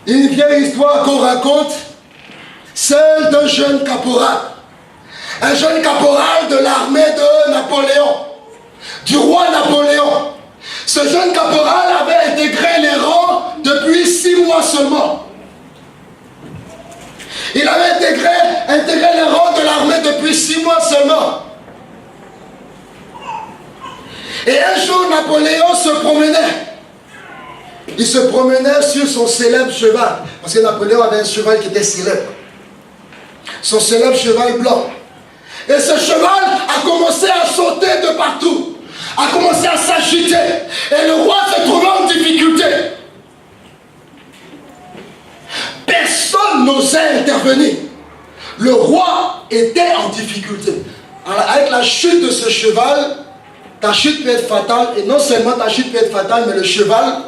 Une vieille histoire qu'on raconte, celle d'un jeune caporal. Un jeune caporal de l'armée de Napoléon, du roi Napoléon. Ce jeune caporal avait intégré les rangs depuis 6 mois seulement. Il avait intégré les rangs de l'armée depuis 6 mois seulement. Et un jour, Napoléon se promenait. Il se promenait sur son célèbre cheval. Parce que Napoléon avait un cheval qui était célèbre. Son célèbre cheval blanc. Et ce cheval a commencé à sauter de partout. A commencé à s'agiter. Et le roi se trouvait en difficulté. Personne n'osait intervenir. Le roi était en difficulté. Alors, avec la chute de ce cheval, ta chute peut être fatale. Et non seulement ta chute peut être fatale, mais le cheval,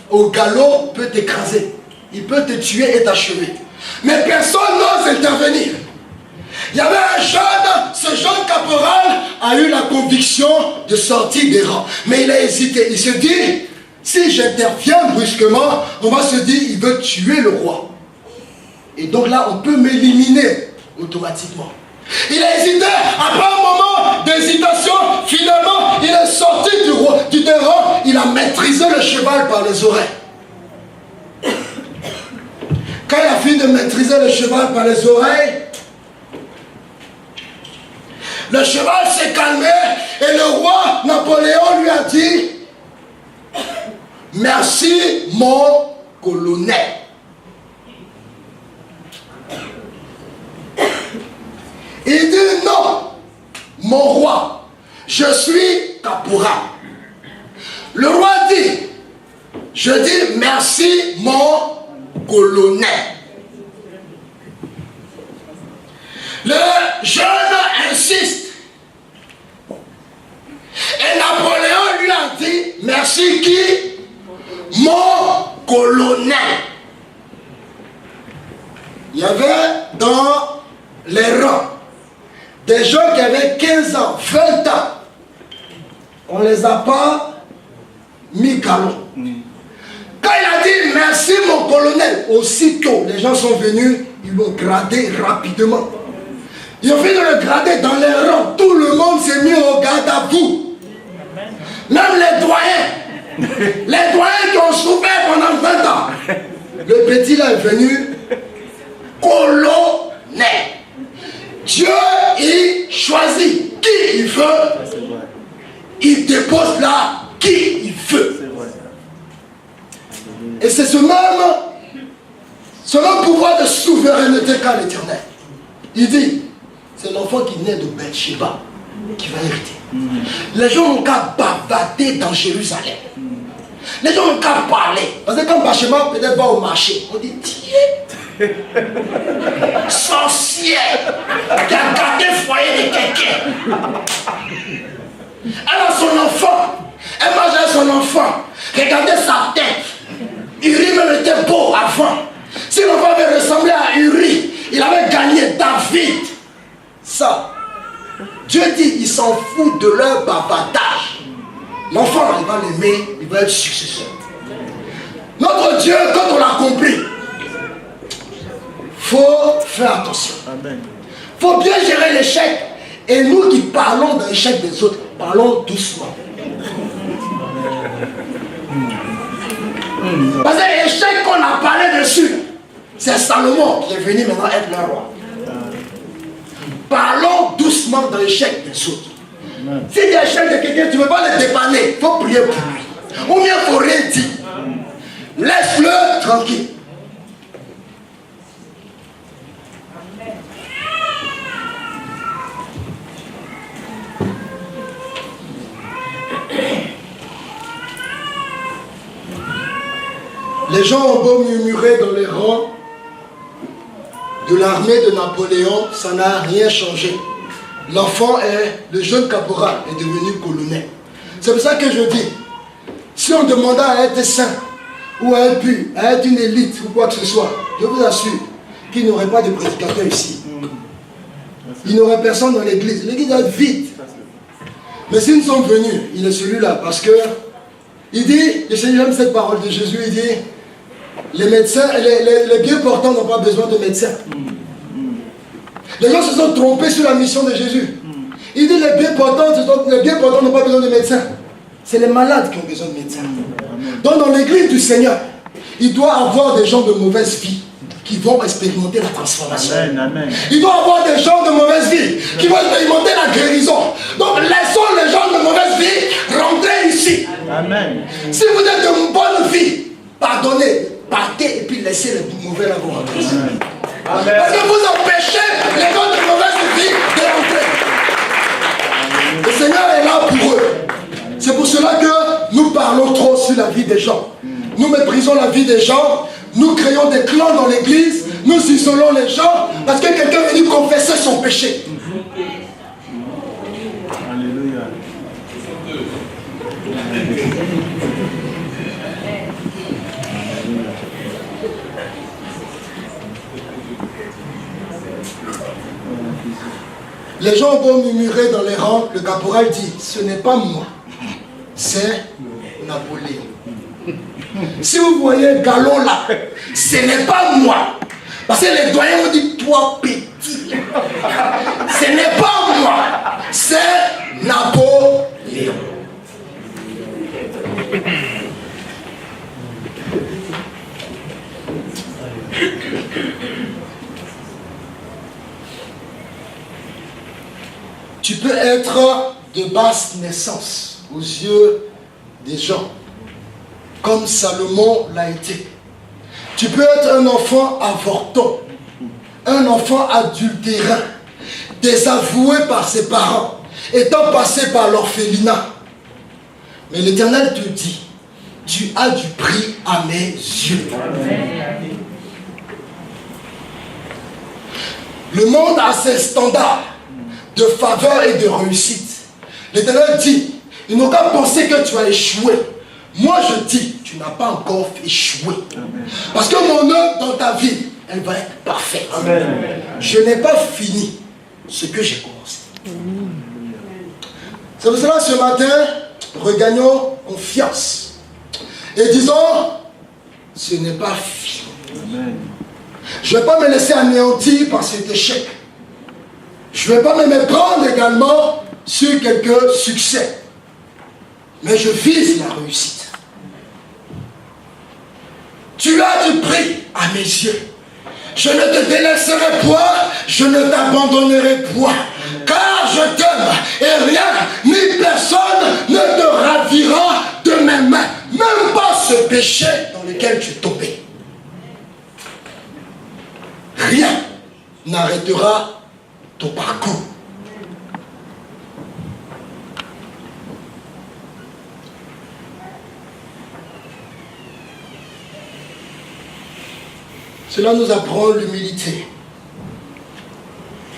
au galop, peut t'écraser. Il peut te tuer et t'achever. Mais personne n'ose intervenir. Il y avait un jeune, ce jeune caporal a eu la conviction de sortir des rangs. Mais il a hésité. Il se dit, si j'interviens brusquement, on va se dire, il veut tuer le roi. Et donc là, on peut m'éliminer automatiquement. Il a hésité. Après un moment d'hésitation, finalement, il est sorti du rang. Il a maîtrisé le cheval par les oreilles. Quand il a fini de maîtriser le cheval par les oreilles, le cheval s'est calmé et le roi Napoléon lui a dit « Merci mon colonel ». Il dit « Non, mon roi, je suis caporal ». Le roi dit « Je dis merci mon colonel ». Le jeune insiste. Et Napoléon lui a dit, merci qui? Mon colonel. Il y avait dans les rangs des gens qui avaient 15 ans, 20 ans. On ne les a pas mis galon. Quand il a dit merci mon colonel, aussitôt les gens sont venus, ils l'ont gradé rapidement. Ils ont fait de le grader dans les rangs. Tout le monde s'est mis au garde à vous. Même les doyens. Les doyens qui ont souffert pendant 20 ans. Le petit là est venu colonel. Dieu, il choisit qui il veut. Il dépose là qui il veut. Et c'est ce même pouvoir de souveraineté qu'a l'Éternel. Il dit, c'est l'enfant qui naît de Bathsheba qui va hériter. Les gens n'ont qu'à bavader dans Jérusalem. Les gens n'ont qu'à parler. Parce que quand Bathsheba peut-être va au marché, on dit tiens, sorcière qui a gardé le foyer de quelqu'un. Elle a son enfant. Elle mange avec son enfant. Regardez sa tête. Uri même était beau avant. Si l'enfant avait ressemblé à Uri, il avait gagné David. Ça, Dieu dit, il s'en fout de leur bavardage. L'enfant, il va l'aimer, il va être successeur. Notre Dieu, quand on l'a compris, il faut faire attention. Il faut bien gérer l'échec. Et nous qui parlons de l'échec des autres, parlons doucement. Parce que l'échec qu'on a parlé dessus, c'est Salomon qui est venu maintenant être le roi. Parlons doucement de l'échec des autres. Si il y a l'échec de quelqu'un, tu ne veux pas le dépanner, il faut prier pour lui. Ou bien il faut rien dire. Laisse-le tranquille. Les gens ont beau murmurer dans les rangs de l'armée de Napoléon, ça n'a rien changé. L'enfant, le jeune caporal est devenu colonel. C'est pour ça que je dis, si on demandait à être saint, ou à être pur, à être une élite, ou quoi que ce soit, je vous assure qu'il n'y aurait pas de prédicateur ici. Il n'y aurait personne dans l'église. L'église va être vide. Mais s'ils sont venus, il est celui-là, parce que, il dit, et j'aime cette parole de Jésus, il dit, Les médecins, les bien portants n'ont pas besoin de médecins. Les gens se sont trompés sur la mission de Jésus. Il dit les bien portants n'ont pas besoin de médecins. C'est les malades qui ont besoin de médecins. Donc dans l'église du Seigneur, il doit y avoir des gens de mauvaise vie qui vont expérimenter la transformation. Amen, amen. Il doit y avoir des gens de mauvaise vie qui vont expérimenter la guérison. Donc laissons les gens de mauvaise vie rentrer ici. Amen. Si vous êtes de bonne vie, pardonnez, partez et puis laissez les mauvais là vous rentrer. Parce que vous empêchez les gens de mauvaise vie de rentrer. Le Seigneur est là pour eux. C'est pour cela que nous parlons trop sur la vie des gens. Nous méprisons la vie des gens. Nous créons des clans dans l'église. Nous isolons les gens parce que quelqu'un est venu confesser son péché. Alléluia. Les gens vont murmurer dans les rangs. Le caporal dit, ce n'est pas moi, c'est Napoléon. Si vous voyez Galon là, ce n'est pas moi. Parce que les doyens ont dit, toi petit. Ce n'est pas moi, c'est Napoléon. Tu peux être de basse naissance aux yeux des gens, comme Salomon l'a été. Tu peux être un enfant avorton, un enfant adultérin, désavoué par ses parents, étant passé par l'orphelinat. Mais l'Éternel te dit, tu as du prix à mes yeux. Le monde a ses standards de faveur et de réussite. L'Éternel dit, ils n'ont qu'à penser que tu as échoué. Moi je dis, tu n'as pas encore échoué. Parce que mon œuvre dans ta vie, elle va être parfaite. Amen. Je n'ai pas fini ce que j'ai commencé. C'est pour cela ce matin, regagnons confiance. Et disons, ce n'est pas fini. Amen. Je ne vais pas me laisser anéantir par cet échec. Je ne vais pas me méprendre également sur quelques succès. Mais je vise la réussite. Tu as du prix à mes yeux. Je ne te délaisserai point, je ne t'abandonnerai point. Car je t'aime et rien ni personne ne te ravira de mes mains. Même pas ce péché dans lequel tu es tombé. Rien n'arrêtera ton parcours. Cela nous apprend l'humilité.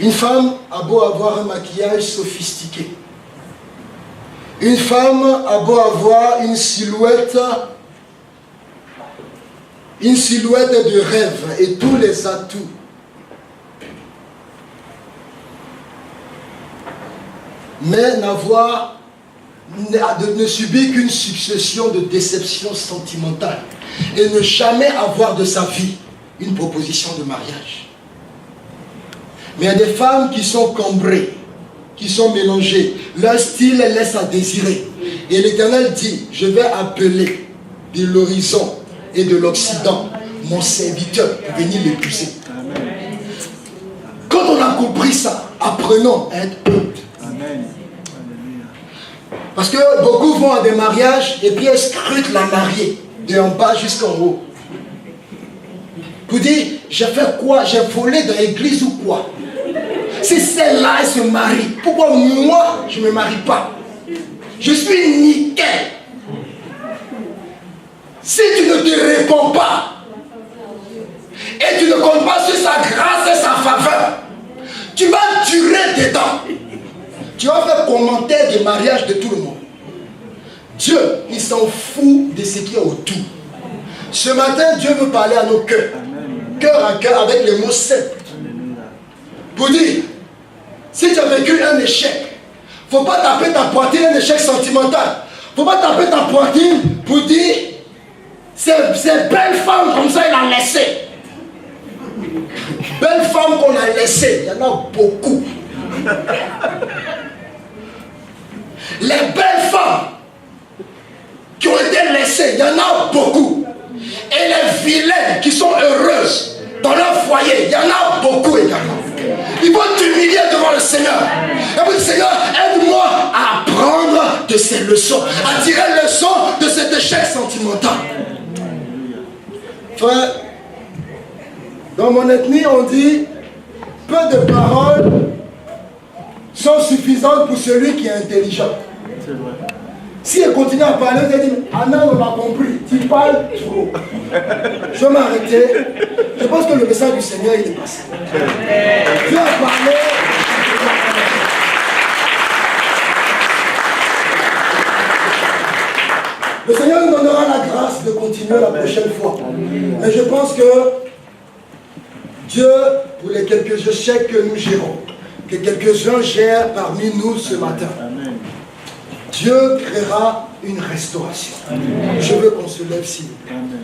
Une femme a beau avoir un maquillage sophistiqué. Une femme a beau avoir une silhouette de rêve et tous les atouts. Mais ne subir qu'une succession de déceptions sentimentales et ne jamais avoir de sa vie une proposition de mariage. Mais il y a des femmes qui sont cambrées, qui sont mélangées. Leur style laisse à désirer. Et l'Éternel dit, je vais appeler de l'horizon et de l'Occident mon serviteur pour venir l'épouser. Quand on a compris ça, apprenons à être humbles. Parce que beaucoup vont à des mariages et puis elles scrutent la mariée de en bas jusqu'en haut. Vous dites, j'ai fait quoi? J'ai volé dans l'église ou quoi? Si celle-là, elle se marie, pourquoi moi, je ne me marie pas? Je suis nickel. Si tu ne te réponds pas et tu ne comptes pas sur sa grâce et sa faveur, tu vas durer dedans. Tu vas faire commentaire des mariages de tout le monde. Dieu, il s'en fout de ce qui est autour. Ce matin, Dieu veut parler à nos cœurs. Cœur à cœur, avec les mots simples. Pour dire, si tu as vécu un échec, il ne faut pas taper ta poitrine un échec sentimental. Il ne faut pas taper ta poitrine pour dire, Ces belles femmes comme ça, il a laissé. Belles femmes qu'on a laissées, il y en a beaucoup. Les belles femmes qui ont été laissées, il y en a beaucoup. Et les vilaines qui sont heureuses dans leur foyer, il y en a beaucoup également. Il faut t'humilier devant le Seigneur. Et vous dites, Seigneur, aide-moi à apprendre de ces leçons, à tirer leçon de cet échec sentimental. Frère, dans mon ethnie, on dit, peu de paroles sont suffisantes pour celui qui est intelligent. C'est vrai. Si elle continue à parler, elle dit, Anna, on a compris, tu parles trop. Je vais m'arrêter. Je pense que le message du Seigneur, il est passé. Dieu a parlé. Le Seigneur nous donnera la grâce de continuer la prochaine fois. Mais je pense que Dieu, pour les quelques échecs que nous gérons, que quelques-uns gèrent parmi nous ce matin, Dieu créera une restauration. Amen. Je veux qu'on se lève s'il vous plaît. Amen.